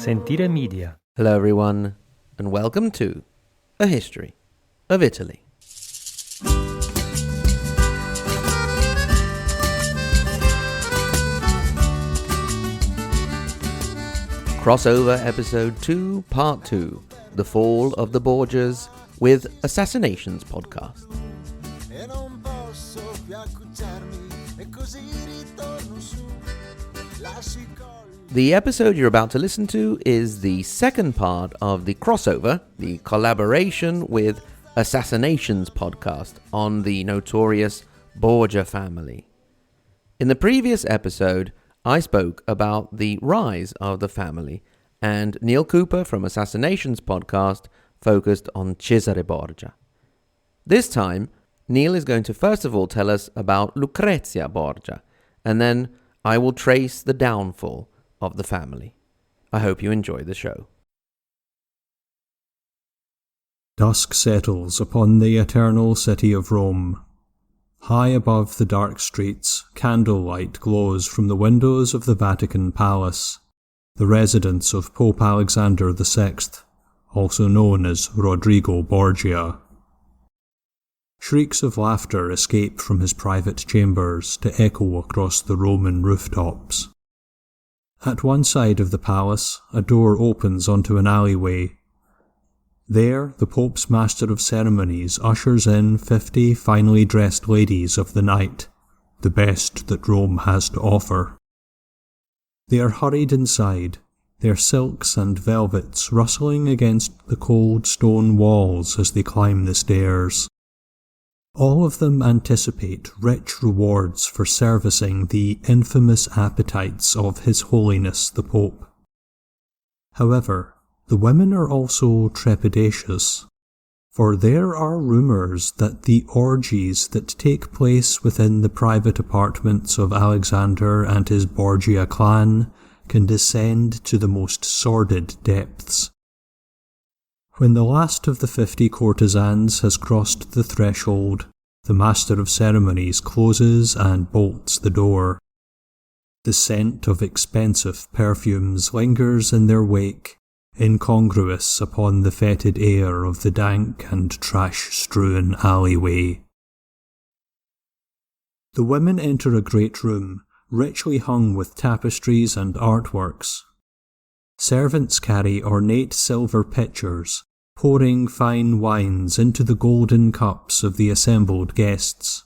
Sentire Media. Hello everyone, and welcome to A History of Italy. Crossover Episode 2, Part 2, The Fall of the Borgias, with Assassinations Podcast. The episode you're about to listen to is the second part of the crossover, the collaboration with Assassinations Podcast on the notorious Borgia family. In the previous episode, I spoke about the rise of the family, and Niall Cooper from Assassinations Podcast focused on Cesare Borgia. This time, Niall is going to first of all tell us about Lucrezia Borgia, and then I will trace the downfall of the family. I hope you enjoy the show. Dusk settles upon the eternal city of Rome. High above the dark streets, candlelight glows from the windows of the Vatican Palace, the residence of Pope Alexander VI, also known as Rodrigo Borgia. Shrieks of laughter escape from his private chambers to echo across the Roman rooftops. At one side of the palace, a door opens onto an alleyway. There, the Pope's Master of Ceremonies ushers in 50 finely dressed ladies of the night, the best that Rome has to offer. They are hurried inside, their silks and velvets rustling against the cold stone walls as they climb the stairs. All of them anticipate rich rewards for servicing the infamous appetites of His Holiness the Pope. However, the women are also trepidatious, for there are rumours that the orgies that take place within the private apartments of Alexander and his Borgia clan can descend to the most sordid depths. When the last of the 50 courtesans has crossed the threshold, the Master of Ceremonies closes and bolts the door. The scent of expensive perfumes lingers in their wake, incongruous upon the fetid air of the dank and trash-strewn alleyway. The women enter a great room, richly hung with tapestries and artworks. Servants carry ornate silver pitchers, pouring fine wines into the golden cups of the assembled guests,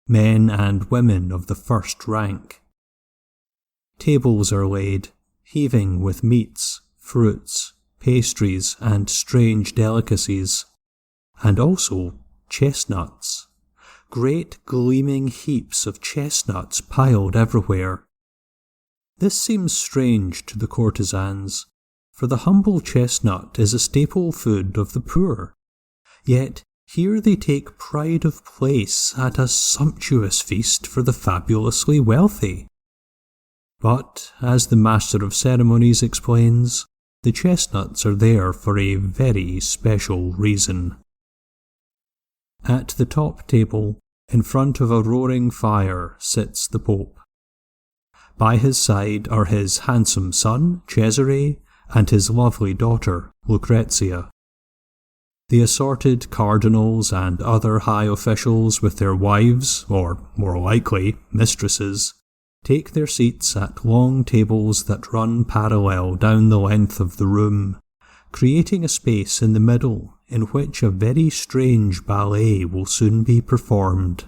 men and women of the first rank. Tables are laid, heaving with meats, fruits, pastries, and strange delicacies, and also chestnuts. Great gleaming heaps of chestnuts piled everywhere. This seems strange to the courtesans, for the humble chestnut is a staple food of the poor. Yet here they take pride of place at a sumptuous feast for the fabulously wealthy. But, as the Master of Ceremonies explains, the chestnuts are there for a very special reason. At the top table, in front of a roaring fire, sits the Pope. By his side are his handsome son, Cesare, and his lovely daughter, Lucrezia. The assorted cardinals and other high officials with their wives, or more likely, mistresses, take their seats at long tables that run parallel down the length of the room, creating a space in the middle in which a very strange ballet will soon be performed.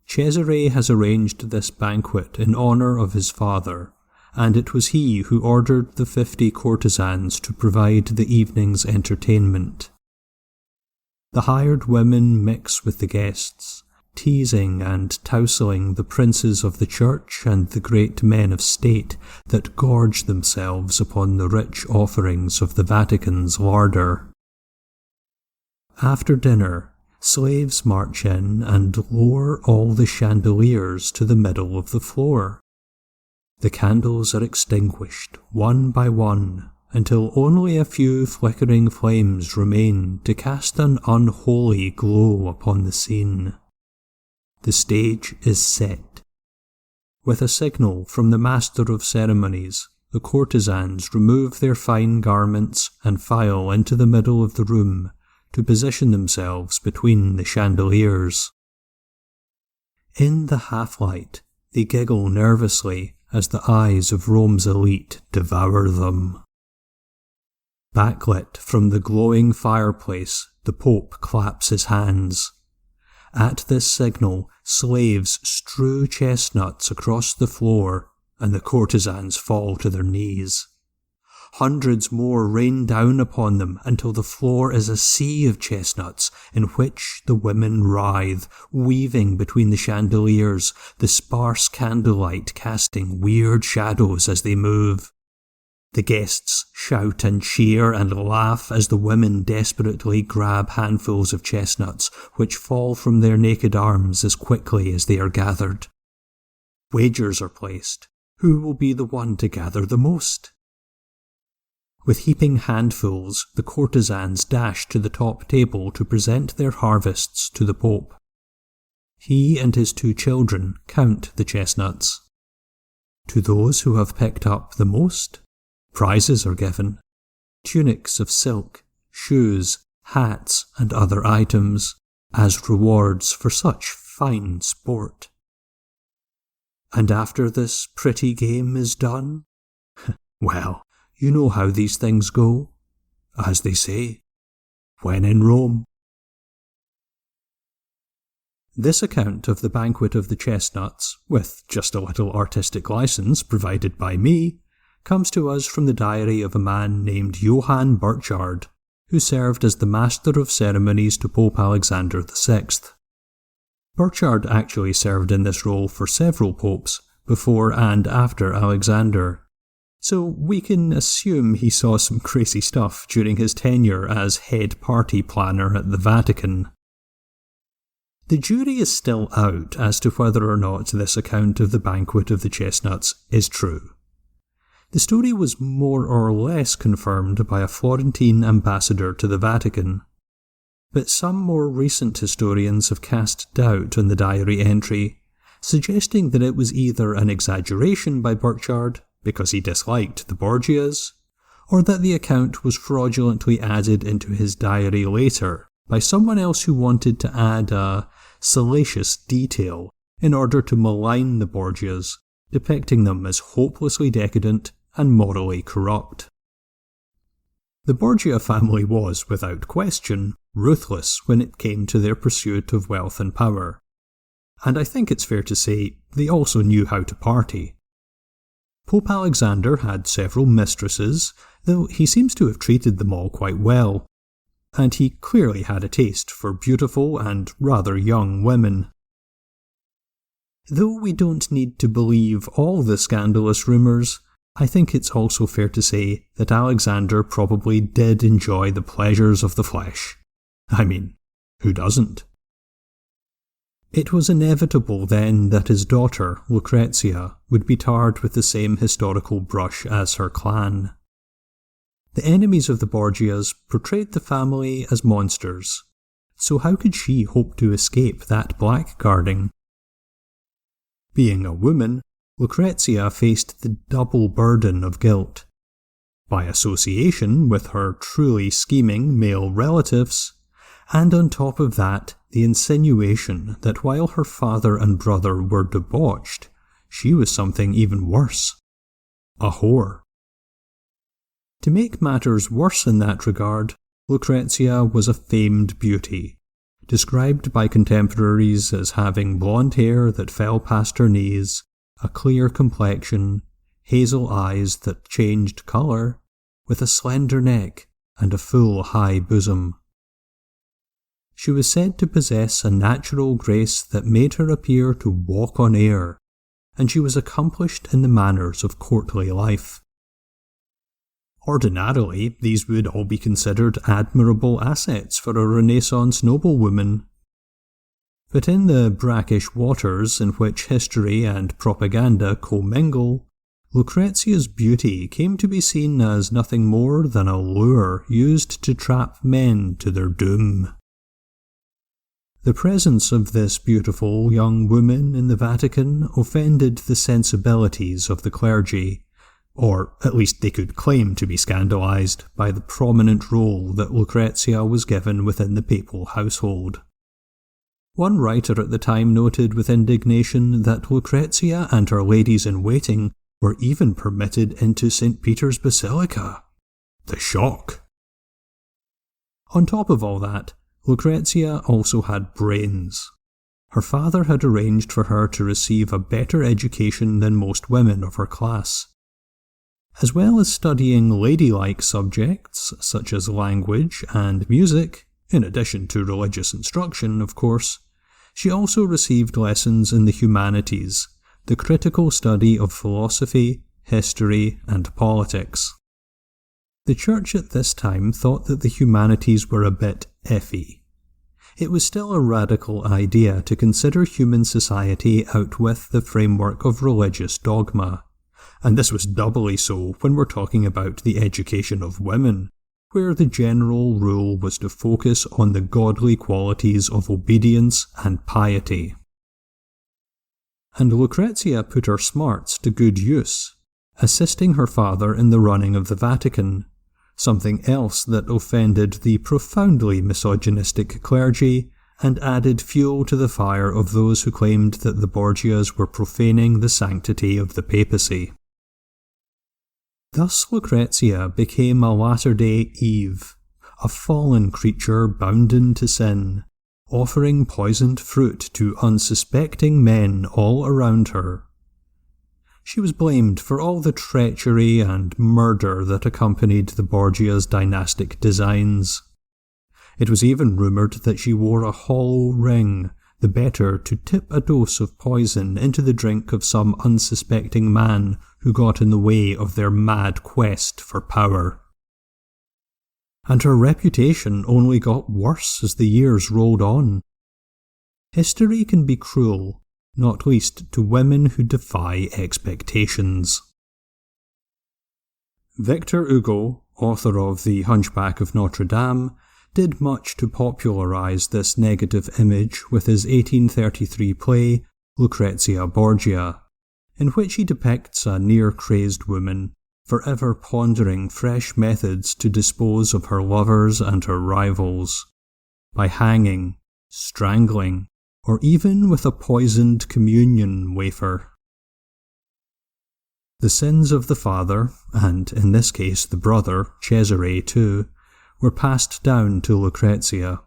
Cesare has arranged this banquet in honour of his father, and it was he who ordered the 50 courtesans to provide the evening's entertainment. The hired women mix with the guests, teasing and tousling the princes of the church and the great men of state that gorge themselves upon the rich offerings of the Vatican's larder. After dinner, slaves march in and lower all the chandeliers to the middle of the floor. The candles are extinguished one by one, until only a few flickering flames remain to cast an unholy glow upon the scene. The stage is set. With a signal from the Master of Ceremonies, the courtesans remove their fine garments and file into the middle of the room to position themselves between the chandeliers. In the half-light, they giggle nervously as the eyes of Rome's elite devour them. Backlit from the glowing fireplace, the Pope claps his hands. At this signal, slaves strew chestnuts across the floor, and the courtesans fall to their knees. Hundreds more rain down upon them until the floor is a sea of chestnuts in which the women writhe, weaving between the chandeliers, the sparse candlelight casting weird shadows as they move. The guests shout and cheer and laugh as the women desperately grab handfuls of chestnuts which fall from their naked arms as quickly as they are gathered. Wagers are placed. Who will be the one to gather the most? With heaping handfuls, the courtesans dash to the top table to present their harvests to the Pope. He and his 2 children count the chestnuts. To those who have picked up the most, prizes are given: tunics of silk, shoes, hats, and other items, as rewards for such fine sport. And after this pretty game is done, well, you know how these things go. As they say, when in Rome. This account of the banquet of the chestnuts, with just a little artistic license provided by me, comes to us from the diary of a man named Johann Burchard, who served as the master of ceremonies to Pope Alexander VI. Burchard actually served in this role for several popes, before and after Alexander, so we can assume he saw some crazy stuff during his tenure as head party planner at the Vatican. The jury is still out as to whether or not this account of the banquet of the chestnuts is true. The story was more or less confirmed by a Florentine ambassador to the Vatican, but some more recent historians have cast doubt on the diary entry, suggesting that it was either an exaggeration by Burchard because he disliked the Borgias, or that the account was fraudulently added into his diary later by someone else who wanted to add a salacious detail in order to malign the Borgias, depicting them as hopelessly decadent and morally corrupt. The Borgia family was, without question, ruthless when it came to their pursuit of wealth and power, and I think it's fair to say they also knew how to party. Pope Alexander had several mistresses, though he seems to have treated them all quite well, and he clearly had a taste for beautiful and rather young women. Though we don't need to believe all the scandalous rumours, I think it's also fair to say that Alexander probably did enjoy the pleasures of the flesh. I mean, who doesn't? It was inevitable then that his daughter, Lucrezia, would be tarred with the same historical brush as her clan. The enemies of the Borgias portrayed the family as monsters, so how could she hope to escape that blackguarding? Being a woman, Lucrezia faced the double burden of guilt. By association with her truly scheming male relatives, and on top of that, the insinuation that while her father and brother were debauched, she was something even worse. A whore. To make matters worse in that regard, Lucrezia was a famed beauty, described by contemporaries as having blonde hair that fell past her knees, a clear complexion, hazel eyes that changed colour, with a slender neck and a full high bosom. She was said to possess a natural grace that made her appear to walk on air, and she was accomplished in the manners of courtly life. Ordinarily, these would all be considered admirable assets for a Renaissance noblewoman. But in the brackish waters in which history and propaganda commingle, Lucrezia's beauty came to be seen as nothing more than a lure used to trap men to their doom. The presence of this beautiful young woman in the Vatican offended the sensibilities of the clergy, or at least they could claim to be scandalised by the prominent role that Lucrezia was given within the papal household. One writer at the time noted with indignation that Lucrezia and her ladies-in-waiting were even permitted into St. Peter's Basilica. The shock! On top of all that, Lucrezia also had brains. Her father had arranged for her to receive a better education than most women of her class. As well as studying ladylike subjects such as language and music, in addition to religious instruction, of course, she also received lessons in the humanities, the critical study of philosophy, history, and politics. The church at this time thought that the humanities were a bit iffy. It was still a radical idea to consider human society out with the framework of religious dogma, and this was doubly so when we're talking about the education of women, where the general rule was to focus on the godly qualities of obedience and piety. And Lucrezia put her smarts to good use, assisting her father in the running of the Vatican, something else that offended the profoundly misogynistic clergy and added fuel to the fire of those who claimed that the Borgias were profaning the sanctity of the papacy. Thus Lucrezia became a latter-day Eve, a fallen creature bounden to sin, offering poisoned fruit to unsuspecting men all around her. She was blamed for all the treachery and murder that accompanied the Borgias' dynastic designs. It was even rumoured that she wore a hollow ring, the better to tip a dose of poison into the drink of some unsuspecting man who got in the way of their mad quest for power. And her reputation only got worse as the years rolled on. History can be cruel, not least to women who defy expectations. Victor Hugo, author of The Hunchback of Notre Dame, did much to popularise this negative image with his 1833 play Lucrezia Borgia, in which he depicts a near-crazed woman forever pondering fresh methods to dispose of her lovers and her rivals, by hanging, strangling, or even with a poisoned communion wafer. The sins of the father, and in this case the brother, Cesare too, were passed down to Lucrezia.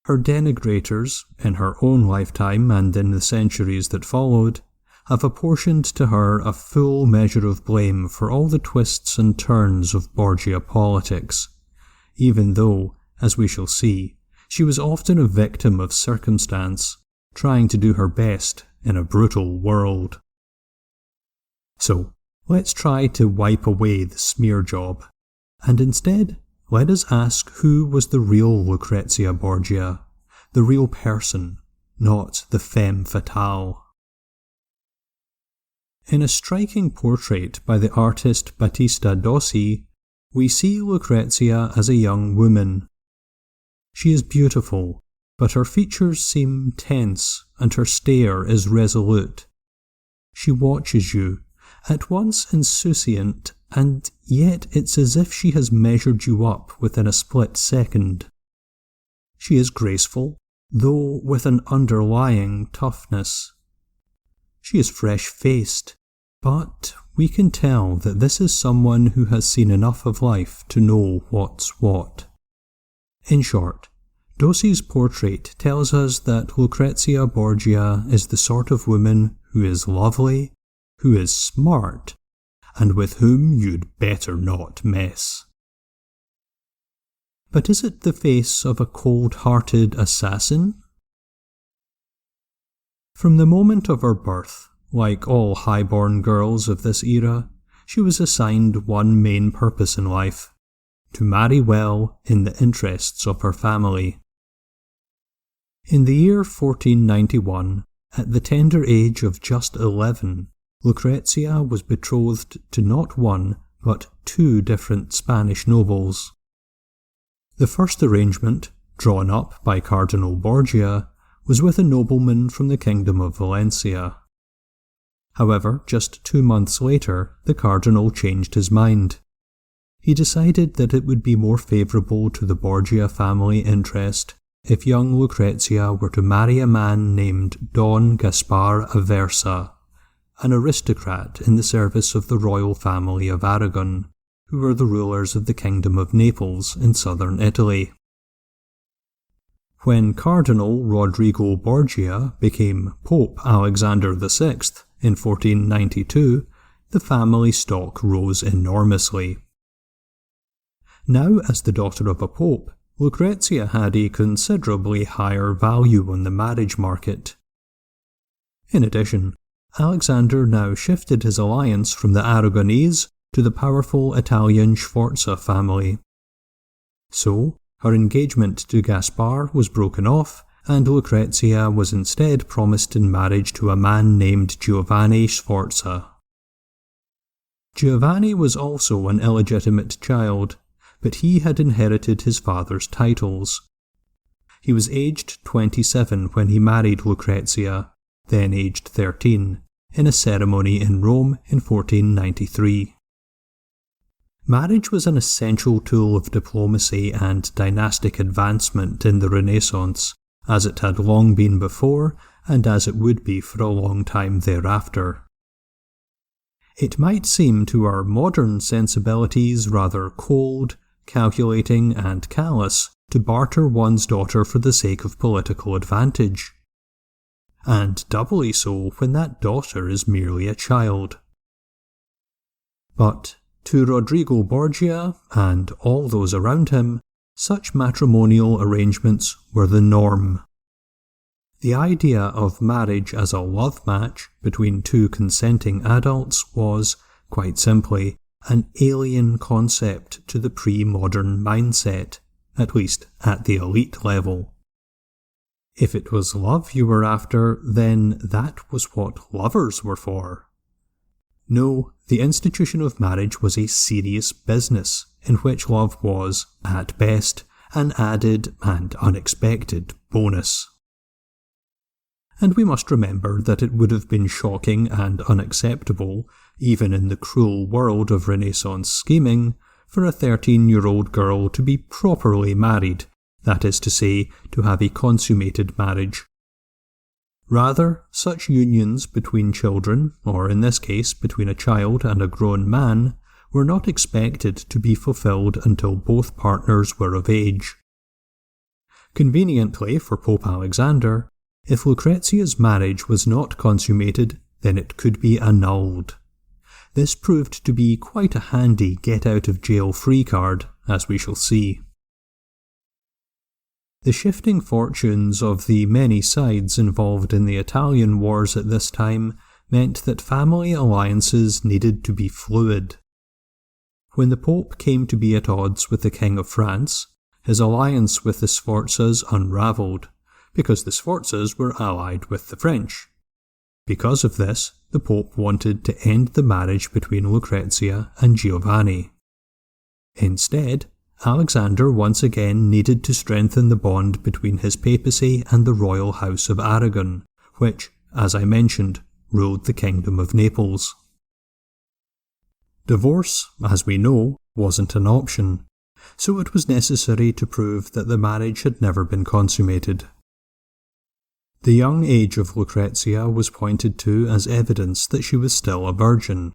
Her denigrators, in her own lifetime and in the centuries that followed, have apportioned to her a full measure of blame for all the twists and turns of Borgia politics, even though, as we shall see, she was often a victim of circumstance, trying to do her best in a brutal world. So, let's try to wipe away the smear job, and instead, let us ask who was the real Lucrezia Borgia, the real person, not the femme fatale. In a striking portrait by the artist Battista Dossi, we see Lucrezia as a young woman. She is beautiful, but her features seem tense and her stare is resolute. She watches you, at once insouciant, and yet it's as if she has measured you up within a split second. She is graceful, though with an underlying toughness. She is fresh-faced, but we can tell that this is someone who has seen enough of life to know what's what. In short, Dossi's portrait tells us that Lucrezia Borgia is the sort of woman who is lovely, who is smart, and with whom you'd better not mess. But is it the face of a cold-hearted assassin? From the moment of her birth, like all high-born girls of this era, she was assigned one main purpose in life: to marry well in the interests of her family. In the year 1491, at the tender age of just 11, Lucrezia was betrothed to not one, but two different Spanish nobles. The first arrangement, drawn up by Cardinal Borgia, was with a nobleman from the Kingdom of Valencia. However, just 2 months later, the cardinal changed his mind. He decided that it would be more favourable to the Borgia family interest if young Lucrezia were to marry a man named Don Gaspar Aversa, an aristocrat in the service of the royal family of Aragon, who were the rulers of the Kingdom of Naples in southern Italy. When Cardinal Rodrigo Borgia became Pope Alexander VI in 1492, the family stock rose enormously. Now, as the daughter of a pope, Lucrezia had a considerably higher value on the marriage market. In addition, Alexander now shifted his alliance from the Aragonese to the powerful Italian Sforza family. So, her engagement to Gaspar was broken off, and Lucrezia was instead promised in marriage to a man named Giovanni Sforza. Giovanni was also an illegitimate child, but he had inherited his father's titles. He was aged 27 when he married Lucrezia, then aged 13, in a ceremony in Rome in 1493. Marriage was an essential tool of diplomacy and dynastic advancement in the Renaissance, as it had long been before and as it would be for a long time thereafter. It might seem to our modern sensibilities rather cold, calculating and callous to barter one's daughter for the sake of political advantage. And doubly so when that daughter is merely a child. But to Rodrigo Borgia and all those around him, such matrimonial arrangements were the norm. The idea of marriage as a love match between two consenting adults was, quite simply, an alien concept to the pre-modern mindset, at least at the elite level. If it was love you were after, then that was what lovers were for. No, the institution of marriage was a serious business in which love was, at best, an added and unexpected bonus. And we must remember that it would have been shocking and unacceptable, even in the cruel world of Renaissance scheming, for a 13-year-old girl to be properly married, that is to say, to have a consummated marriage. Rather, such unions between children, or in this case between a child and a grown man, were not expected to be fulfilled until both partners were of age. Conveniently for Pope Alexander, if Lucrezia's marriage was not consummated, then it could be annulled. This proved to be quite a handy get-out-of-jail-free card, as we shall see. The shifting fortunes of the many sides involved in the Italian wars at this time meant that family alliances needed to be fluid. When the Pope came to be at odds with the King of France, his alliance with the Sforzas unravelled, because the Sforzas were allied with the French. Because of this, the Pope wanted to end the marriage between Lucrezia and Giovanni. Instead, Alexander once again needed to strengthen the bond between his papacy and the royal house of Aragon, which, as I mentioned, ruled the Kingdom of Naples. Divorce, as we know, wasn't an option, so it was necessary to prove that the marriage had never been consummated. The young age of Lucrezia was pointed to as evidence that she was still a virgin.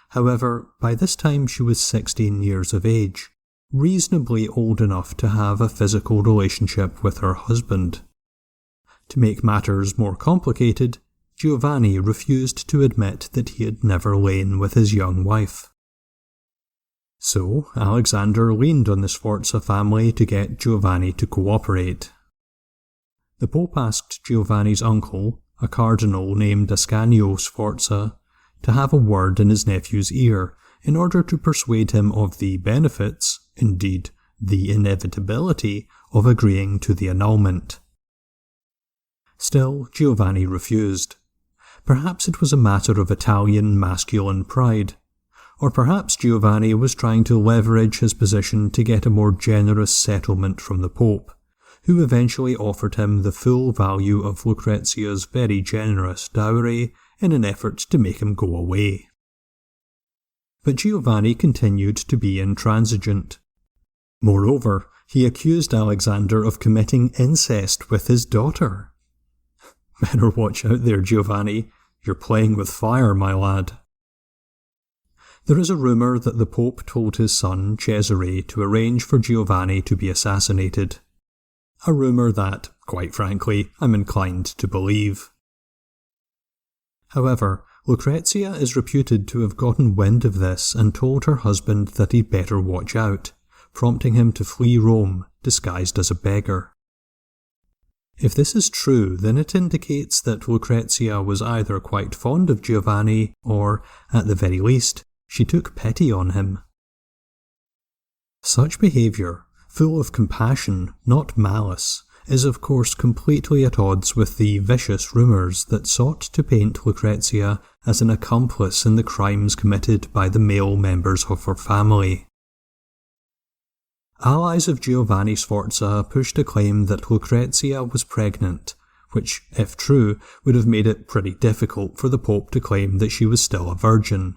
However, by this time she was 16 years of age, reasonably old enough to have a physical relationship with her husband. To make matters more complicated, Giovanni refused to admit that he had never lain with his young wife. So, Alexander leaned on the Sforza family to get Giovanni to cooperate. The Pope asked Giovanni's uncle, a cardinal named Ascanio Sforza, to have a word in his nephew's ear in order to persuade him of the benefits, indeed, the inevitability, of agreeing to the annulment. Still, Giovanni refused. Perhaps it was a matter of Italian masculine pride, or perhaps Giovanni was trying to leverage his position to get a more generous settlement from the Pope, who eventually offered him the full value of Lucrezia's very generous dowry in an effort to make him go away. But Giovanni continued to be intransigent. Moreover, he accused Alexander of committing incest with his daughter. Better watch out there, Giovanni. You're playing with fire, my lad. There is a rumour that the Pope told his son Cesare to arrange for Giovanni to be assassinated. A rumour that, quite frankly, I'm inclined to believe. However, Lucrezia is reputed to have gotten wind of this and told her husband that he'd better watch out, prompting him to flee Rome, disguised as a beggar. If this is true, then it indicates that Lucrezia was either quite fond of Giovanni or, at the very least, she took pity on him. Such behaviour, full of compassion, not malice, is of course completely at odds with the vicious rumours that sought to paint Lucrezia as an accomplice in the crimes committed by the male members of her family. Allies of Giovanni Sforza pushed a claim that Lucrezia was pregnant, which, if true, would have made it pretty difficult for the Pope to claim that she was still a virgin.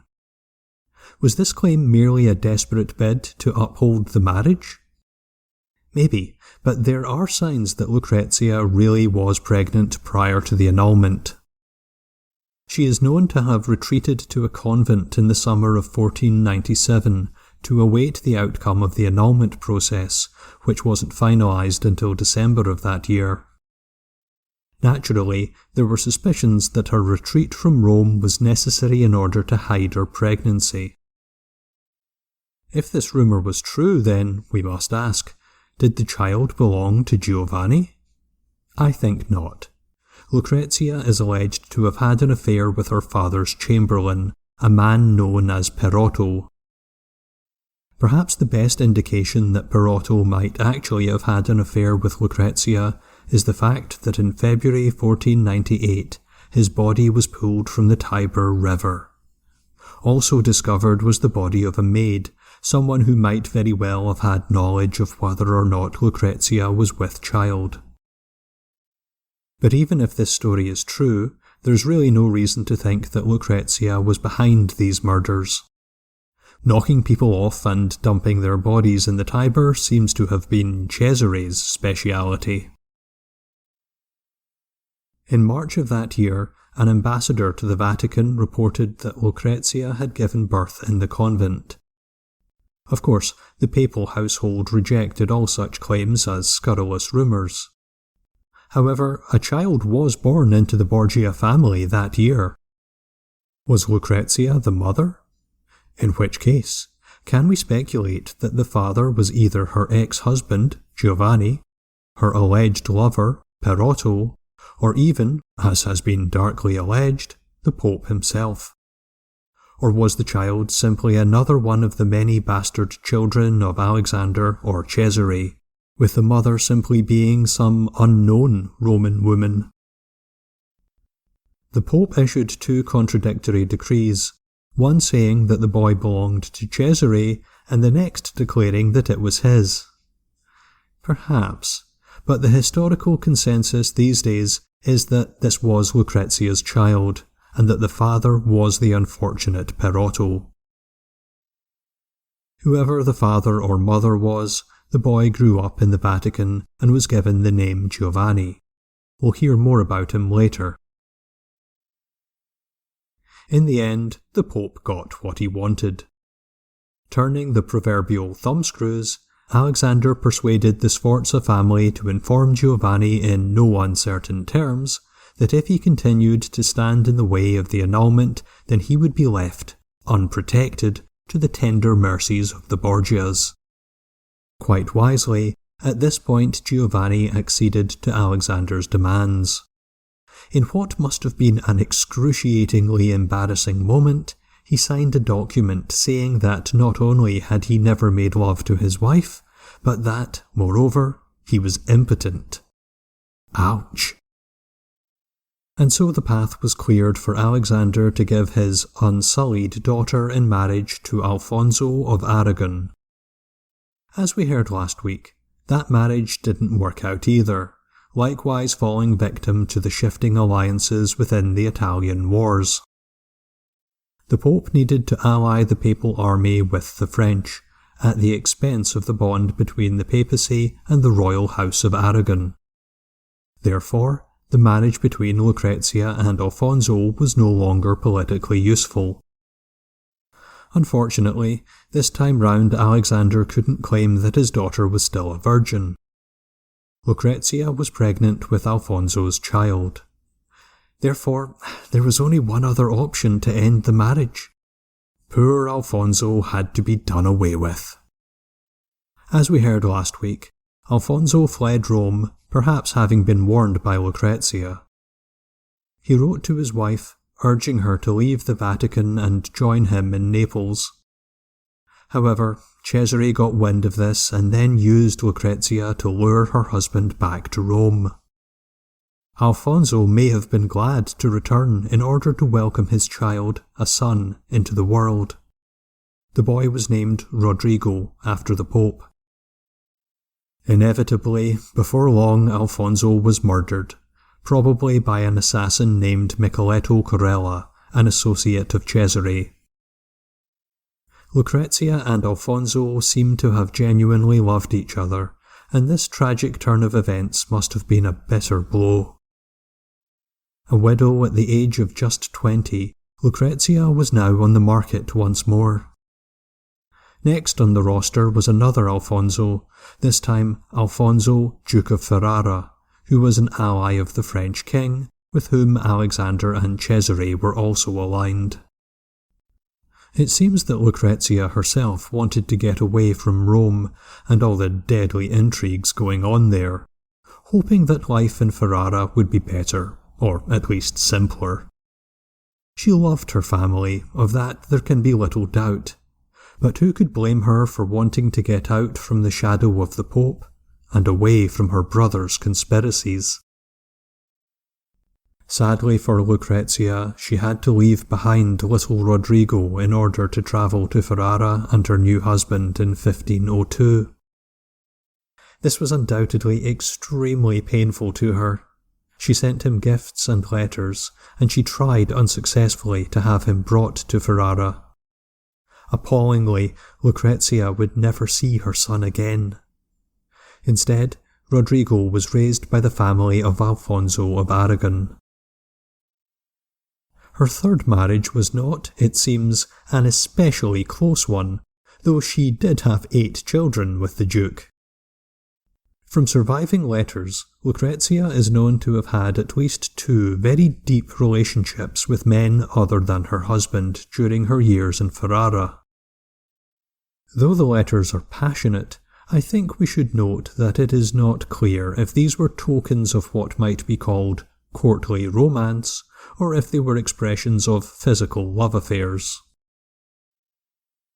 Was this claim merely a desperate bid to uphold the marriage? Maybe, but there are signs that Lucrezia really was pregnant prior to the annulment. She is known to have retreated to a convent in the summer of 1497 to await the outcome of the annulment process, which wasn't finalised until December of that year. Naturally, there were suspicions that her retreat from Rome was necessary in order to hide her pregnancy. If this rumour was true, then, we must ask, did the child belong to Giovanni? I think not. Lucrezia is alleged to have had an affair with her father's chamberlain, a man known as Perotto. Perhaps the best indication that Perotto might actually have had an affair with Lucrezia is the fact that in February 1498 his body was pulled from the Tiber River. Also discovered was the body of a maid, someone who might very well have had knowledge of whether or not Lucrezia was with child. But even if this story is true, there's really no reason to think that Lucrezia was behind these murders. Knocking people off and dumping their bodies in the Tiber seems to have been Cesare's speciality. In March of that year, an ambassador to the Vatican reported that Lucrezia had given birth in the convent. Of course, the papal household rejected all such claims as scurrilous rumours. However, a child was born into the Borgia family that year. Was Lucrezia the mother? In which case, can we speculate that the father was either her ex-husband, Giovanni, her alleged lover, Perotto, or even, as has been darkly alleged, the Pope himself? Or was the child simply another one of the many bastard children of Alexander or Cesare, with the mother simply being some unknown Roman woman? The Pope issued two contradictory decrees, one saying that the boy belonged to Cesare, and the next declaring that it was his. Perhaps, but the historical consensus these days is that this was Lucrezia's child, and that the father was the unfortunate Perotto. Whoever the father or mother was, the boy grew up in the Vatican and was given the name Giovanni. We'll hear more about him later. In the end, the Pope got what he wanted. Turning the proverbial thumbscrews, Alexander persuaded the Sforza family to inform Giovanni in no uncertain terms that if he continued to stand in the way of the annulment, then he would be left, unprotected, to the tender mercies of the Borgias. Quite wisely, at this point Giovanni acceded to Alexander's demands. In what must have been an excruciatingly embarrassing moment, he signed a document saying that not only had he never made love to his wife, but that, moreover, he was impotent. Ouch! And so the path was cleared for Alexander to give his unsullied daughter in marriage to Alfonso of Aragon. As we heard last week, that marriage didn't work out either, likewise falling victim to the shifting alliances within the Italian wars. The Pope needed to ally the papal army with the French, at the expense of the bond between the papacy and the royal house of Aragon. Therefore, the marriage between Lucrezia and Alfonso was no longer politically useful. Unfortunately, this time round Alexander couldn't claim that his daughter was still a virgin. Lucrezia was pregnant with Alfonso's child. Therefore, there was only one other option to end the marriage. Poor Alfonso had to be done away with. As we heard last week, Alfonso fled Rome, perhaps having been warned by Lucrezia. He wrote to his wife, urging her to leave the Vatican and join him in Naples. However, Cesare got wind of this and then used Lucrezia to lure her husband back to Rome. Alfonso may have been glad to return in order to welcome his child, a son, into the world. The boy was named Rodrigo after the Pope. Inevitably, before long Alfonso was murdered, probably by an assassin named Micheletto Corella, an associate of Cesare. Lucrezia and Alfonso seem to have genuinely loved each other, and this tragic turn of events must have been a bitter blow. A widow at the age of just 20, Lucrezia was now on the market once more. Next on the roster was another Alfonso, this time Alfonso, Duke of Ferrara, who was an ally of the French king, with whom Alexander and Cesare were also aligned. It seems that Lucrezia herself wanted to get away from Rome and all the deadly intrigues going on there, hoping that life in Ferrara would be better, or at least simpler. She loved her family, of that there can be little doubt, but who could blame her for wanting to get out from the shadow of the Pope and away from her brother's conspiracies? Sadly for Lucrezia, she had to leave behind little Rodrigo in order to travel to Ferrara and her new husband in 1502. This was undoubtedly extremely painful to her. She sent him gifts and letters, and she tried unsuccessfully to have him brought to Ferrara. Appallingly, Lucrezia would never see her son again. Instead, Rodrigo was raised by the family of Alfonso of Aragon. Her third marriage was not, it seems, an especially close one, though she did have 8 children with the Duke. From surviving letters, Lucrezia is known to have had at least 2 very deep relationships with men other than her husband during her years in Ferrara. Though the letters are passionate, I think we should note that it is not clear if these were tokens of what might be called courtly romance, or if they were expressions of physical love affairs.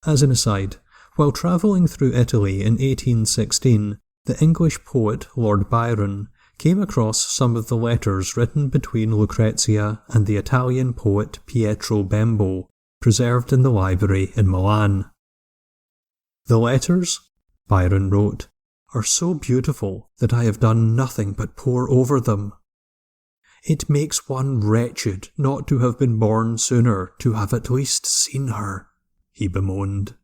As an aside, while travelling through Italy in 1816, the English poet Lord Byron came across some of the letters written between Lucrezia and the Italian poet Pietro Bembo, preserved in the library in Milan. "The letters," Byron wrote, "are so beautiful that I have done nothing but pore over them. It makes one wretched not to have been born sooner to have at least seen her," he bemoaned.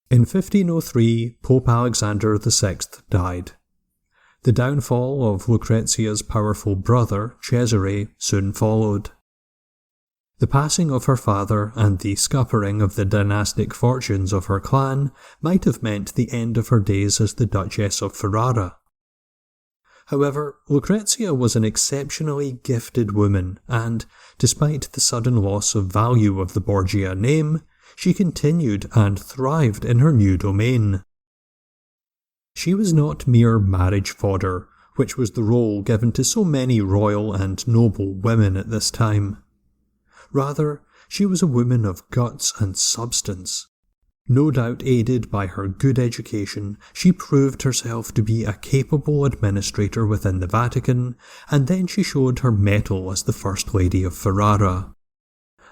In 1503, Pope Alexander VI died. The downfall of Lucrezia's powerful brother, Cesare, soon followed. The passing of her father and the scuppering of the dynastic fortunes of her clan might have meant the end of her days as the Duchess of Ferrara. However, Lucrezia was an exceptionally gifted woman and, despite the sudden loss of value of the Borgia name, she continued and thrived in her new domain. She was not mere marriage fodder, which was the role given to so many royal and noble women at this time. Rather, she was a woman of guts and substance. No doubt aided by her good education, she proved herself to be a capable administrator within the Vatican, and then she showed her mettle as the First Lady of Ferrara.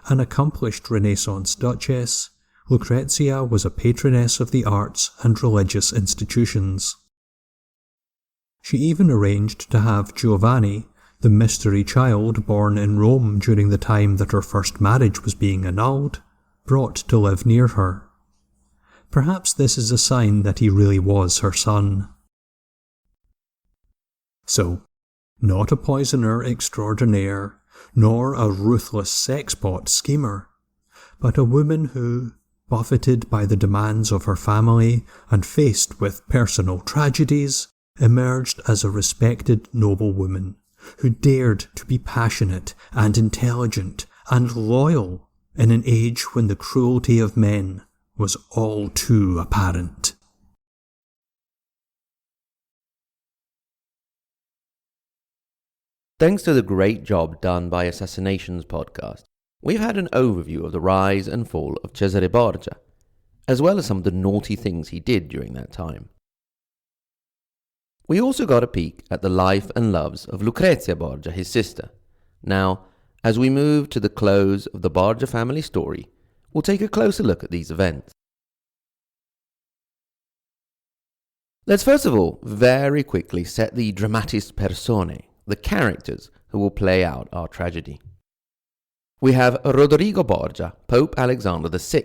An accomplished Renaissance Duchess, Lucrezia was a patroness of the arts and religious institutions. She even arranged to have Giovanni, the mystery child born in Rome during the time that her first marriage was being annulled, brought to live near her. Perhaps this is a sign that he really was her son. So, not a poisoner extraordinaire, nor a ruthless sexbot schemer, but a woman who, buffeted by the demands of her family and faced with personal tragedies, emerged as a respected noblewoman who dared to be passionate and intelligent and loyal in an age when the cruelty of men was all too apparent. Thanks to the great job done by Assassinations Podcast, we've had an overview of the rise and fall of Cesare Borgia, as well as some of the naughty things he did during that time. We also got a peek at the life and loves of Lucrezia Borgia, his sister. Now, as we move to the close of the Borgia family story, we'll take a closer look at these events. Let's first of all very quickly set the dramatis personae, the characters who will play out our tragedy. We have Rodrigo Borgia, Pope Alexander VI,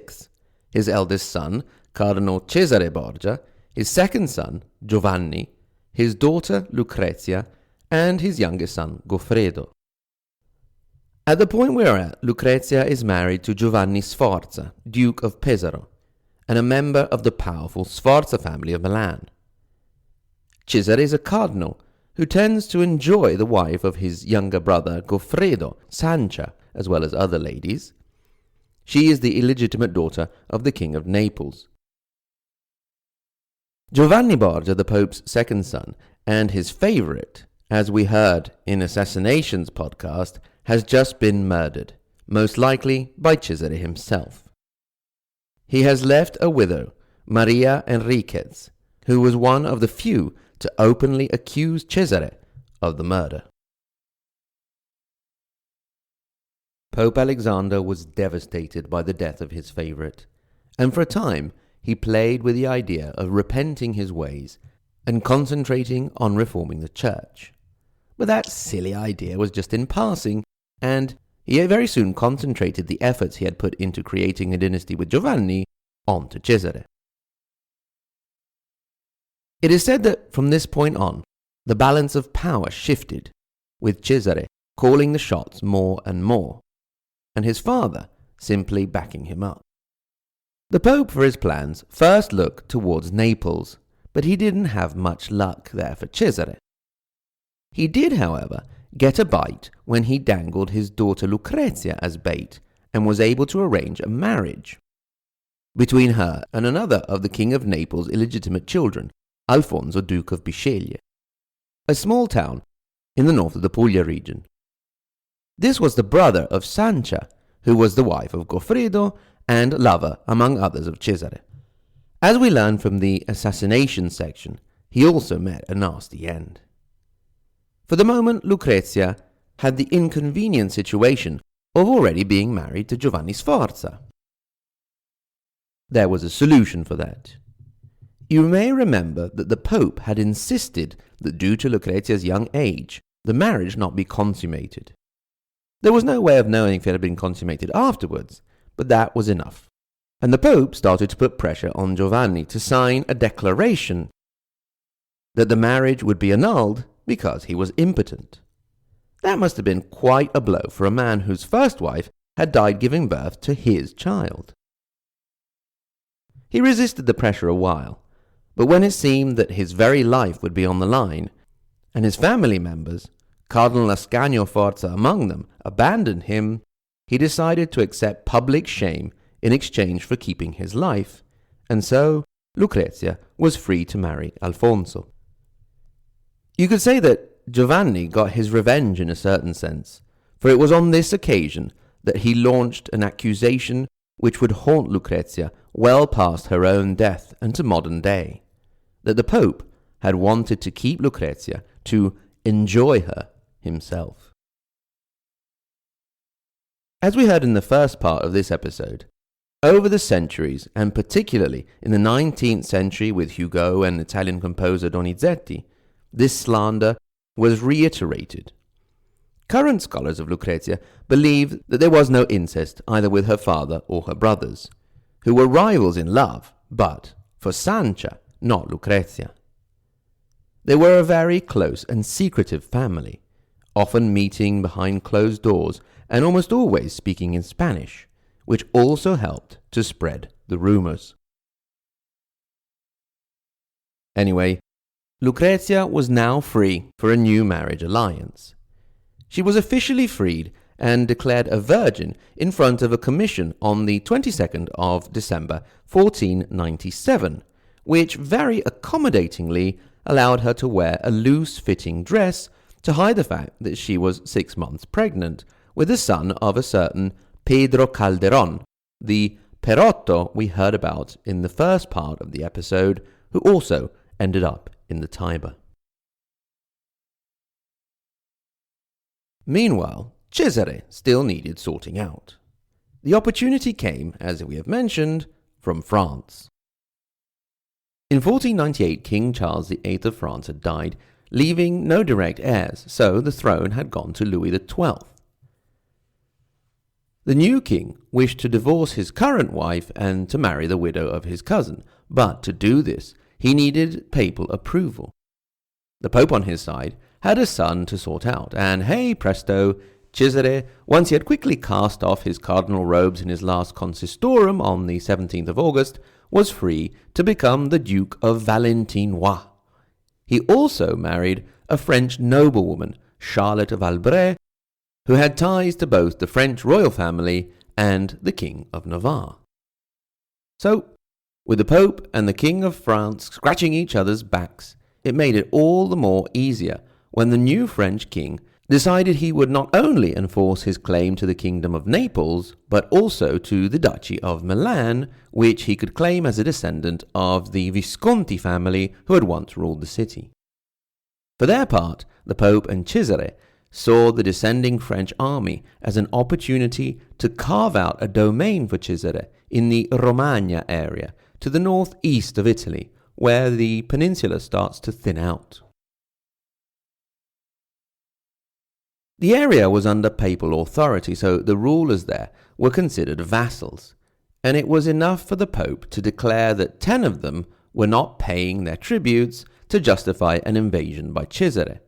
his eldest son, Cardinal Cesare Borgia, his second son, Giovanni, his daughter Lucrezia, and his youngest son, Goffredo. At the point we're at, Lucrezia is married to Giovanni Sforza, Duke of Pesaro, and a member of the powerful Sforza family of Milan. Cesare is a cardinal who tends to enjoy the wife of his younger brother Goffredo, Sancha, as well as other ladies. She is the illegitimate daughter of the King of Naples. Giovanni Borgia, the Pope's second son, and his favourite, as we heard in Assassinations Podcast, has just been murdered, most likely by Cesare himself. He has left a widow, Maria Enriquez, who was one of the few to openly accuse Cesare of the murder. Pope Alexander was devastated by the death of his favourite, and for a time he played with the idea of repenting his ways and concentrating on reforming the church. But that silly idea was just in passing, and he very soon concentrated the efforts he had put into creating a dynasty with Giovanni onto Cesare. It is said that from this point on, the balance of power shifted, with Cesare calling the shots more and more, and his father simply backing him up. The Pope, for his plans, first looked towards Naples, but he didn't have much luck there for Cesare. He did, however, get a bite when he dangled his daughter Lucrezia as bait and was able to arrange a marriage between her and another of the King of Naples' illegitimate children, Alfonso, Duke of Bisceglie, a small town in the north of the Puglia region. This was the brother of Sancha, who was the wife of Goffredo and lover, among others, of Cesare. As we learn from the assassination section, he also met a nasty end. For the moment, Lucrezia had the inconvenient situation of already being married to Giovanni Sforza. There was a solution for that. You may remember that the Pope had insisted that due to Lucrezia's young age, the marriage not be consummated. There was no way of knowing if it had been consummated afterwards, but that was enough. And the Pope started to put pressure on Giovanni to sign a declaration that the marriage would be annulled because he was impotent. That must have been quite a blow for a man whose first wife had died giving birth to his child. He resisted the pressure a while, but when it seemed that his very life would be on the line, and his family members, Cardinal Ascanio Forza among them, abandoned him, he decided to accept public shame in exchange for keeping his life, and so Lucrezia was free to marry Alfonso. You could say that Giovanni got his revenge in a certain sense, for it was on this occasion that he launched an accusation which would haunt Lucrezia well past her own death and to modern day, that the Pope had wanted to keep Lucrezia to enjoy her himself. As we heard in the first part of this episode, over the centuries, and particularly in the 19th century with Hugo and Italian composer Donizetti, this slander was reiterated. Current scholars of Lucrezia believe that there was no incest either with her father or her brothers, who were rivals in love, but for Sancha, not Lucrezia. They were a very close and secretive family, often meeting behind closed doors and almost always speaking in Spanish, which also helped to spread the rumors. Anyway, Lucrezia was now free for a new marriage alliance. She was officially freed and declared a virgin in front of a commission on the 22nd of December 1497, which very accommodatingly allowed her to wear a loose-fitting dress to hide the fact that she was 6 months pregnant with the son of a certain Pedro Calderón, the Perotto we heard about in the first part of the episode, who also ended up in the Tiber. Meanwhile, Cesare still needed sorting out. The opportunity came, as we have mentioned, from France. In 1498, King Charles VIII of France had died, leaving no direct heirs, so the throne had gone to Louis XII. The new king wished to divorce his current wife and to marry the widow of his cousin, but to do this, he needed papal approval. The Pope on his side had a son to sort out, and hey presto, Cesare, once he had quickly cast off his cardinal robes in his last consistorum on the 17th of August, was free to become the Duke of Valentinois. He also married a French noblewoman, Charlotte of Albret, who had ties to both the French royal family and the King of Navarre. So, with the Pope and the King of France scratching each other's backs, it made it all the more easier when the new French king decided he would not only enforce his claim to the Kingdom of Naples, but also to the Duchy of Milan, which he could claim as a descendant of the Visconti family who had once ruled the city. For their part, the Pope and Cesare saw the descending French army as an opportunity to carve out a domain for Cesare in the Romagna area, to the northeast of Italy, where the peninsula starts to thin out. The area was under papal authority, so the rulers there were considered vassals, and it was enough for the Pope to declare that 10 of them were not paying their tributes to justify an invasion by Cesare,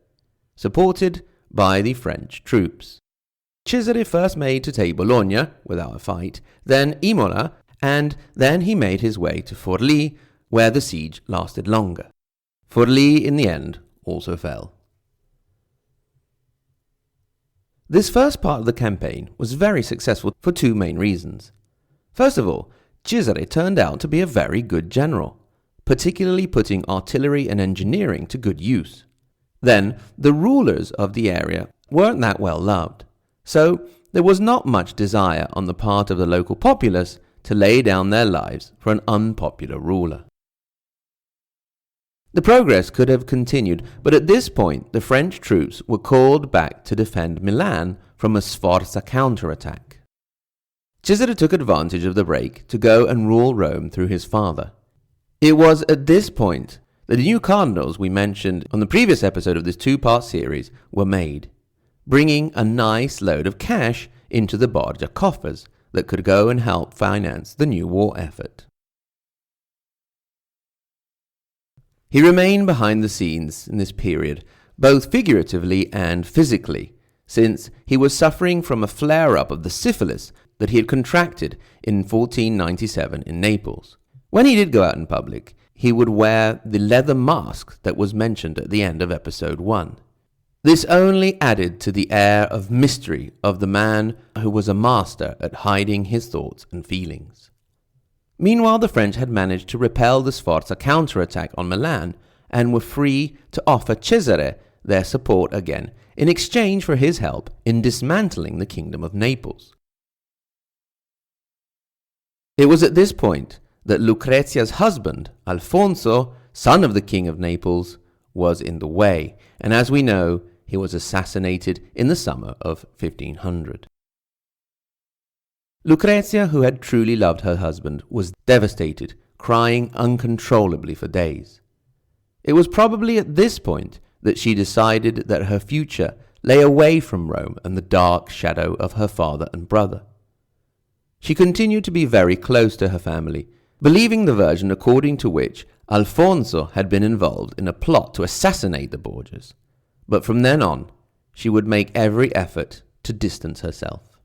supported by the French troops. Cesare first made to take Bologna without a fight, then Imola, and then he made his way to Forlì, where the siege lasted longer. Forlì, in the end, also fell. This first part of the campaign was very successful for 2 main reasons. First of all, Cesare turned out to be a very good general, particularly putting artillery and engineering to good use. Then, the rulers of the area weren't that well loved, so there was not much desire on the part of the local populace to lay down their lives for an unpopular ruler. The progress could have continued, but at this point the French troops were called back to defend Milan from a Sforza counterattack. Cesare took advantage of the break to go and rule Rome through his father. It was at this point that the new cardinals we mentioned on the previous episode of this 2-part series were made, bringing a nice load of cash into the Borgia coffers that could go and help finance the new war effort. He remained behind the scenes in this period, both figuratively and physically, since he was suffering from a flare-up of the syphilis that he had contracted in 1497 in Naples. When he did go out in public, he would wear the leather mask that was mentioned at the end of episode 1. This only added to the air of mystery of the man who was a master at hiding his thoughts and feelings. Meanwhile, the French had managed to repel the Sforza counterattack on Milan and were free to offer Cesare their support again in exchange for his help in dismantling the Kingdom of Naples. It was at this point that Lucrezia's husband, Alfonso, son of the King of Naples, was in the way, and as we know, he was assassinated in the summer of 1500. Lucrezia, who had truly loved her husband, was devastated, crying uncontrollably for days. It was probably at this point that she decided that her future lay away from Rome and the dark shadow of her father and brother. She continued to be very close to her family, believing the version according to which Alfonso had been involved in a plot to assassinate the Borgias. But from then on, she would make every effort to distance herself.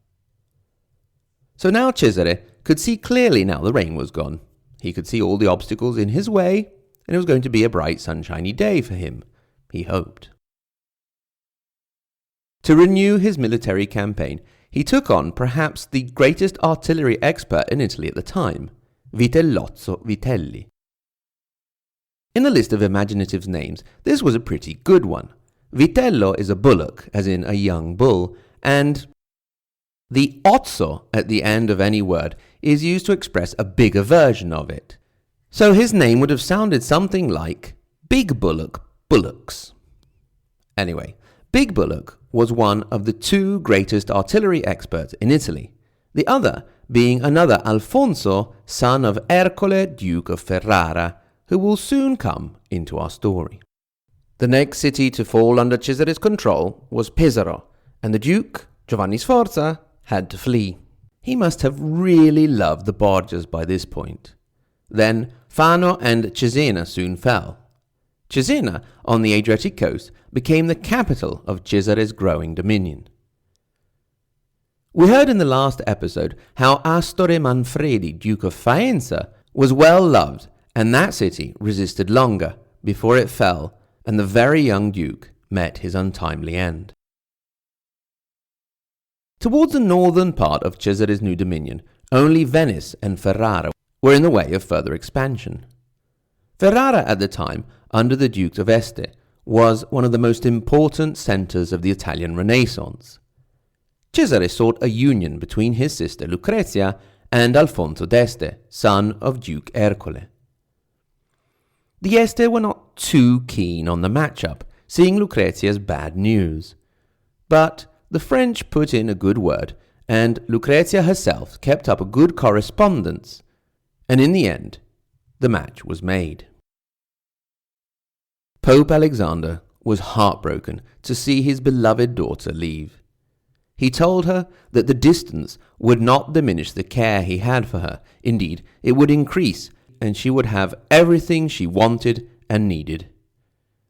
So now Cesare could see clearly now the rain was gone. He could see all the obstacles in his way, and it was going to be a bright, sunshiny day for him, he hoped. To renew his military campaign, he took on perhaps the greatest artillery expert in Italy at the time, Vitellozzo Vitelli. In the list of imaginative names, this was a pretty good one. Vitello is a bullock, as in a young bull, and the ozzo at the end of any word is used to express a bigger version of it. So his name would have sounded something like Big Bullock Bullocks. Anyway, Big Bullock was one of the two greatest artillery experts in Italy, the other being another Alfonso, son of Ercole, Duke of Ferrara, who will soon come into our story. The next city to fall under Cesare's control was Pesaro, and the Duke, Giovanni Sforza, had to flee. He must have really loved the Borgias by this point. Then Fano and Cesena soon fell. Cesena, on the Adriatic coast, became the capital of Cesare's growing dominion. We heard in the last episode how Astore Manfredi, Duke of Faenza, was well loved, and that city resisted longer before it fell, and the very young Duke met his untimely end. Towards the northern part of Cesare's new dominion, only Venice and Ferrara were in the way of further expansion. Ferrara at the time, under the Dukes of Este, was one of the most important centres of the Italian Renaissance. Cesare sought a union between his sister Lucrezia and Alfonso d'Este, son of Duke Ercole. The Este were not too keen on the matchup, seeing Lucrezia's bad news. But the French put in a good word, and Lucrezia herself kept up a good correspondence, and in the end, the match was made. Pope Alexander was heartbroken to see his beloved daughter leave. He told her that the distance would not diminish the care he had for her. Indeed, it would increase, and she would have everything she wanted and needed.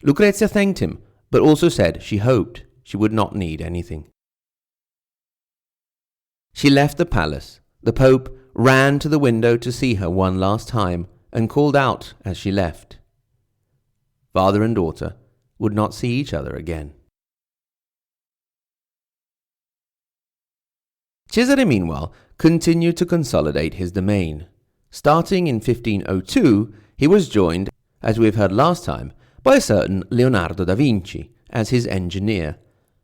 Lucrezia thanked him, but also said she hoped she would not need anything. She left the palace. The Pope ran to the window to see her one last time and called out as she left. Father and daughter would not see each other again. Cesare, meanwhile, continued to consolidate his domain. Starting in 1502, he was joined, as we have heard last time, by a certain Leonardo da Vinci as his engineer,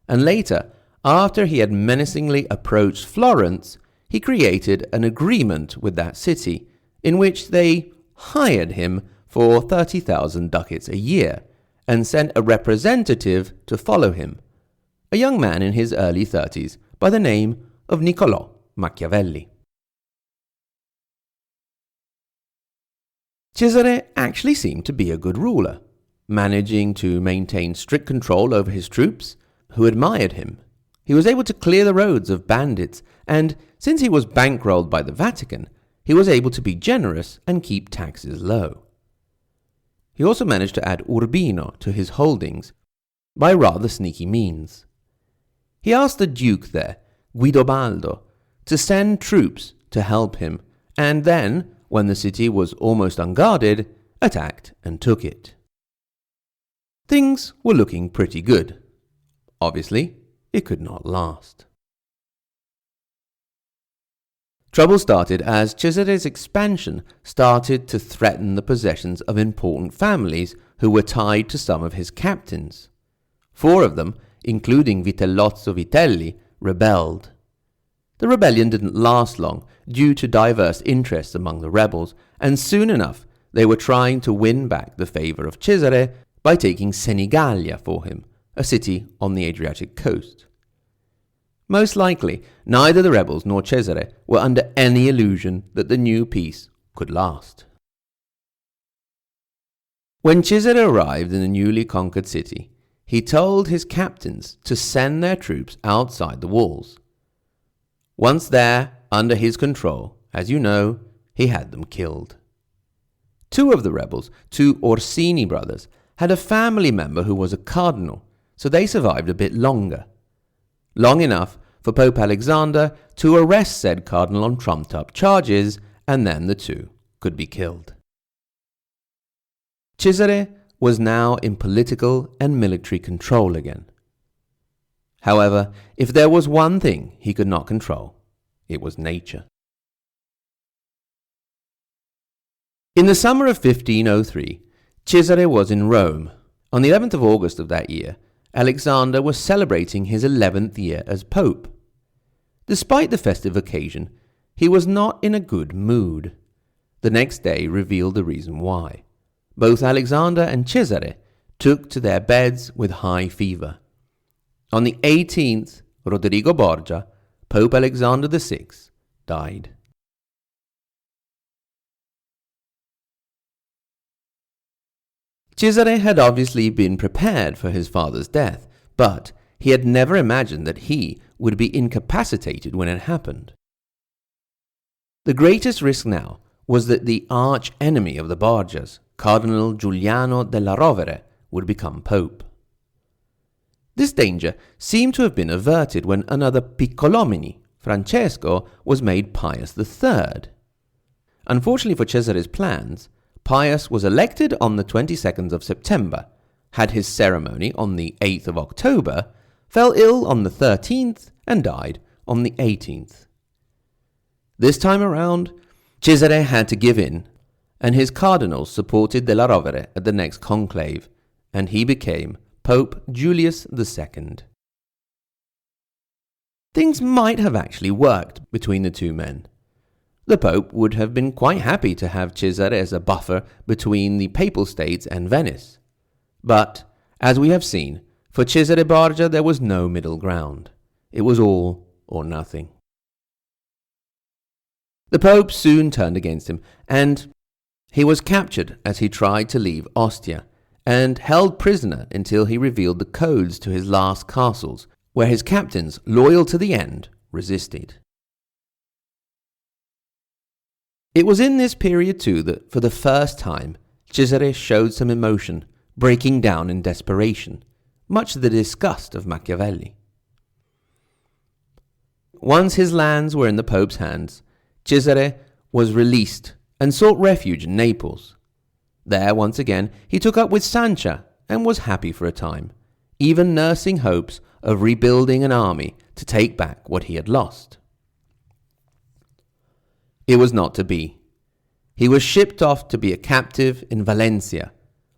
and later, after he had menacingly approached Florence, he created an agreement with that city, in which they hired him for 30,000 ducats a year, and sent a representative to follow him, a young man in his early 30s by the name of Niccolò Machiavelli. Cesare actually seemed to be a good ruler, managing to maintain strict control over his troops, who admired him. He was able to clear the roads of bandits, and since he was bankrolled by the Vatican, he was able to be generous and keep taxes low. He also managed to add Urbino to his holdings by rather sneaky means. He asked the Duke there, Guidobaldo, to send troops to help him, and then, when the city was almost unguarded, attacked and took it. Things were looking pretty good. Obviously, it could not last. Trouble started as Cesare's expansion started to threaten the possessions of important families who were tied to some of his captains. 4 of them, including Vitellozzo Vitelli, rebelled. The rebellion didn't last long due to diverse interests among the rebels, and soon enough they were trying to win back the favour of Cesare by taking Senigallia for him, a city on the Adriatic coast. Most likely, neither the rebels nor Cesare were under any illusion that the new peace could last. When Cesare arrived in the newly conquered city, he told his captains to send their troops outside the walls. Once there, under his control, as you know, he had them killed. Two of the rebels, two Orsini brothers, had a family member who was a cardinal, so they survived a bit longer. Long enough for Pope Alexander to arrest said cardinal on trumped-up charges, and then the two could be killed. Cesare was now in political and military control again. However, if there was one thing he could not control, it was nature. In the summer of 1503, Cesare was in Rome. On the 11th of August of that year, Alexander was celebrating his 11th year as Pope. Despite the festive occasion, he was not in a good mood. The next day revealed the reason why. Both Alexander and Cesare took to their beds with high fever. On the 18th, Rodrigo Borgia, Pope Alexander VI, died. Cesare had obviously been prepared for his father's death, but he had never imagined that he would be incapacitated when it happened. The greatest risk now was that the arch-enemy of the Borgias, Cardinal Giuliano della Rovere, would become pope. This danger seemed to have been averted when another Piccolomini, Francesco, was made Pius III. Unfortunately for Cesare's plans, Pius was elected on the 22nd of September, had his ceremony on the 8th of October, fell ill on the 13th, and died on the 18th. This time around, Cesare had to give in, and his cardinals supported Della Rovere at the next conclave, and he became Pope Julius II. Things might have actually worked between the two men. The Pope would have been quite happy to have Cesare as a buffer between the Papal States and Venice. But, as we have seen, for Cesare Borgia there was no middle ground. It was all or nothing. The Pope soon turned against him, and he was captured as he tried to leave Ostia, and held prisoner until he revealed the codes to his last castles, where his captains, loyal to the end, resisted. It was in this period too that, for the first time, Cesare showed some emotion, breaking down in desperation, much to the disgust of Machiavelli. Once his lands were in the Pope's hands, Cesare was released and sought refuge in Naples. There, once again, he took up with Sancha and was happy for a time, even nursing hopes of rebuilding an army to take back what he had lost. It was not to be. He was shipped off to be a captive in Valencia,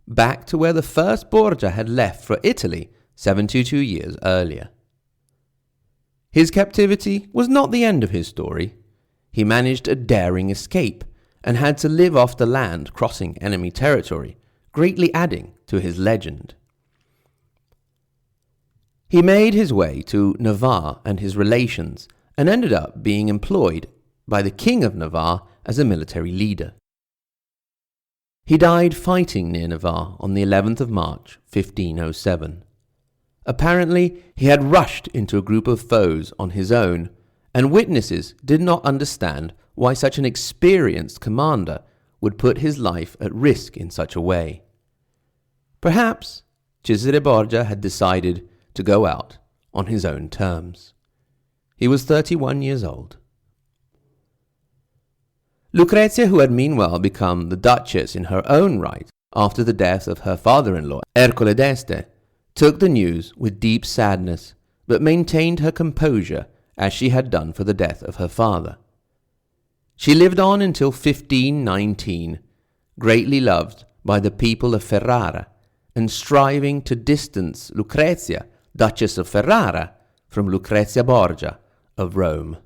back to where the first Borgia had left for Italy 72 years earlier. His captivity was not the end of his story. He managed a daring escape and had to live off the land crossing enemy territory, greatly adding to his legend. He made his way to Navarre and his relations and ended up being employed by the King of Navarre as a military leader. He died fighting near Navarre on the 11th of March, 1507. Apparently, he had rushed into a group of foes on his own, and witnesses did not understand why such an experienced commander would put his life at risk in such a way. Perhaps Cesare Borgia had decided to go out on his own terms. He was 31 years old. Lucrezia, who had meanwhile become the Duchess in her own right after the death of her father-in-law, Ercole d'Este, took the news with deep sadness, but maintained her composure as she had done for the death of her father. She lived on until 1519, greatly loved by the people of Ferrara, and striving to distance Lucrezia, Duchess of Ferrara, from Lucrezia Borgia of Rome.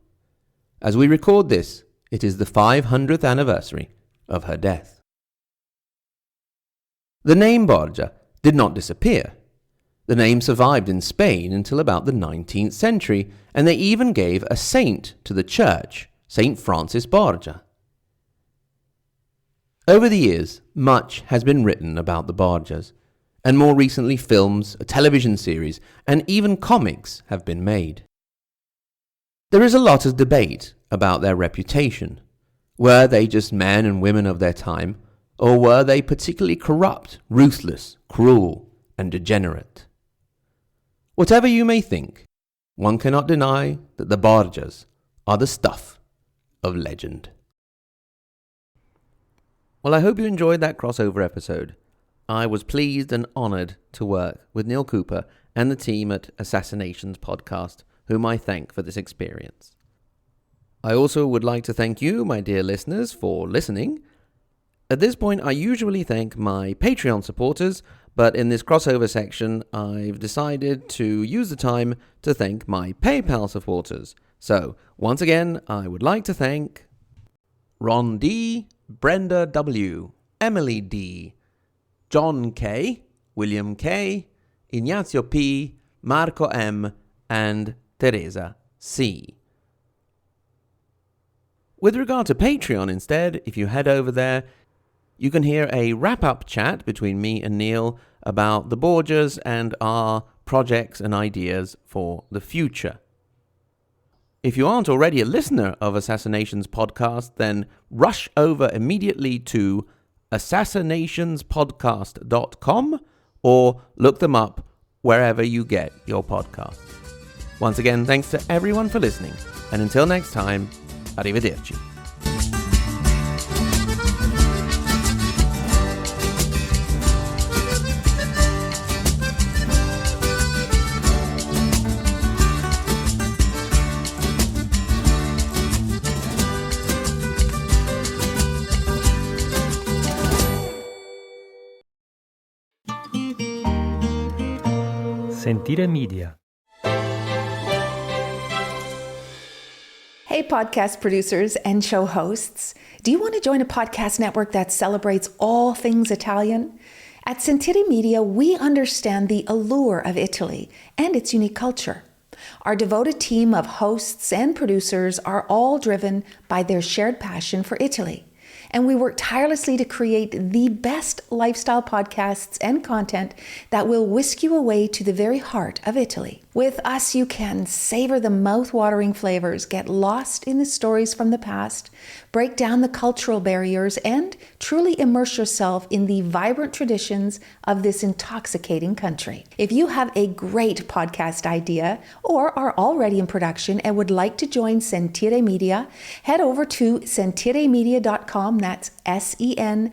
As we record this, it is the 500th anniversary of her death. The name Borgia did not disappear. The name survived in Spain until about the 19th century, and they even gave a saint to the church, Saint Francis Borgia. Over the years, much has been written about the Borgias, And more recently, films, a television series, and even comics have been made. There is a lot of debate about their reputation. Were they just men and women of their time, or were they particularly corrupt, ruthless, cruel, and degenerate? Whatever you may think, one cannot deny that the Borgias are the stuff of legend. Well, I hope you enjoyed that crossover episode. I was pleased and honoured to work with Niall Cooper and the team at Assassinations Podcast, whom I thank for this experience. I also would like to thank you, my dear listeners, for listening. At this point, I usually thank my Patreon supporters, but in this crossover section, I've decided to use the time to thank my PayPal supporters. So, once again, I would like to thank Ron D, Brenda W, Emily D, John K, William K, Ignacio P, Marco M, and Teresa C. With regard to Patreon instead, if you head over there, you can hear a wrap-up chat between me and Neil about the Borgias and our projects and ideas for the future. If you aren't already a listener of Assassinations Podcast, then rush over immediately to assassinationspodcast.com or look them up wherever you get your podcasts. Once again, thanks to everyone for listening, and until next time, arrivederci. Sentire Media. Hey, podcast producers and show hosts. Do you want to join a podcast network that celebrates all things Italian? At Sentire Media, we understand the allure of Italy and its unique culture. Our devoted team of hosts and producers are all driven by their shared passion for Italy. And we work tirelessly to create the best lifestyle podcasts and content that will whisk you away to the very heart of Italy. With us, you can savor the mouth-watering flavors, get lost in the stories from the past, break down the cultural barriers, and truly immerse yourself in the vibrant traditions of this intoxicating country. If you have a great podcast idea or are already in production and would like to join Sentire Media, head over to sentiremedia.com, that's SENTIRE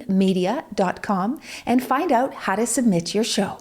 media.com, and find out how to submit your show.